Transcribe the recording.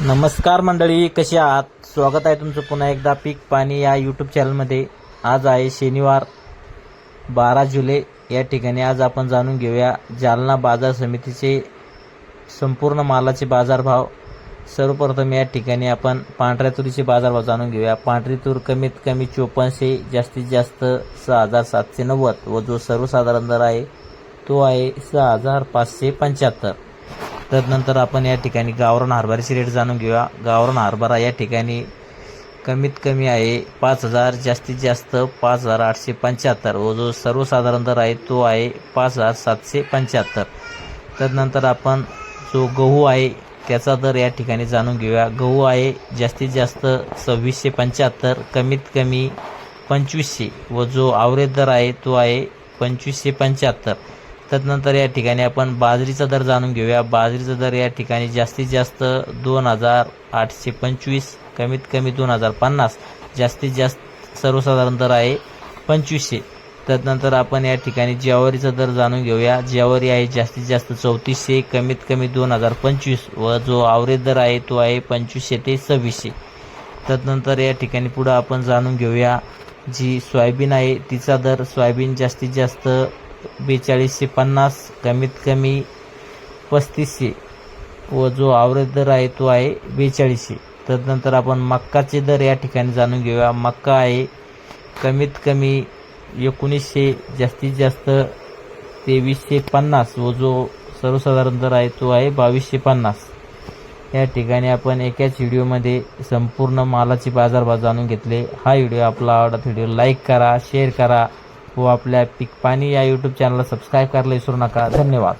नमस्कार मंडळी, कशी आहात? स्वागत आहे तुमचं पुन्हा एकदा पीक पाणी या यूट्यूब चॅनलमध्ये. आज आहे शनिवार 12 जुलै. या ठिकाणी आज आपण जाणून घेऊया जालना बाजार समितीचे संपूर्ण मालाचे बाजारभाव. सर्वप्रथम या ठिकाणी आपण पांढऱ्या तुरीचे बाजारभाव जाणून घेऊया. पांढरी तूर कमीत कमी 5400, जास्तीत जास्त 6790 व जो सर्वसाधारण दर आहे तो आहे 6575. त्यानंतर आपण या ठिकाणी गावरान हरभऱ्याची रेट जाणून घेऊया. गावरान हरभरा या ठिकाणी कमीत कमी आहे 5000, जास्तीत जास्त 5875 व जो सर्वसाधारण दर आहे तो आहे 5775. त्यानंतर आपण जो गहू आहे त्याचा दर या ठिकाणी जाणून घेऊया. गहू आहे जास्तीत जास्त 2675, कमीत कमी 2500 व जो ॲव्हरेज दर आहे तो आहे 2575. त्यानंतर या ठिकाणी आपण बाजरीचा दर जाणून घेऊया. बाजरीचा दर या ठिकाणी जास्तीत जास्त 2825, कमीत कमी 2050, जास्तीत जास्त सर्वसाधारण दर आहे 2500. त्यानंतर आपण या ठिकाणी ज्वारीचा दर जाणून घेऊया. ज्वारी आहे जास्तीत जास्त 3400, कमीत कमी 2025 व जो ॲव्हरेज दर आहे तो आहे 2500 ते 2600. त्यानंतर या ठिकाणी पुढं आपण जाणून घेऊया जी सोयाबीन आहे तिचा दर. सोयाबीन जास्तीत जास्त 4250, कमीत कमी 3500 व जो ॲव्हरेज दर आहे तो आहे 4200. त्यानंतर आपण मक्काचे दर या ठिकाणी जाणून घेऊया. मक्का आहे कमीत कमी 1900, जास्तीत जास्त 2350 व जो सर्वसाधारण दर आहे तो आहे 2250. या ठिकाणी आपण एकाच व्हिडिओमध्ये संपूर्ण मालाचे बाजारभाव जाणून घेतले. हा व्हिडिओ आपला आवडला व्हिडिओ लाईक करा, शेअर करा व आपल्या पीक पाणी या यूट्यूब चॅनलला सबस्क्राईब करायला विसरू नका. धन्यवाद.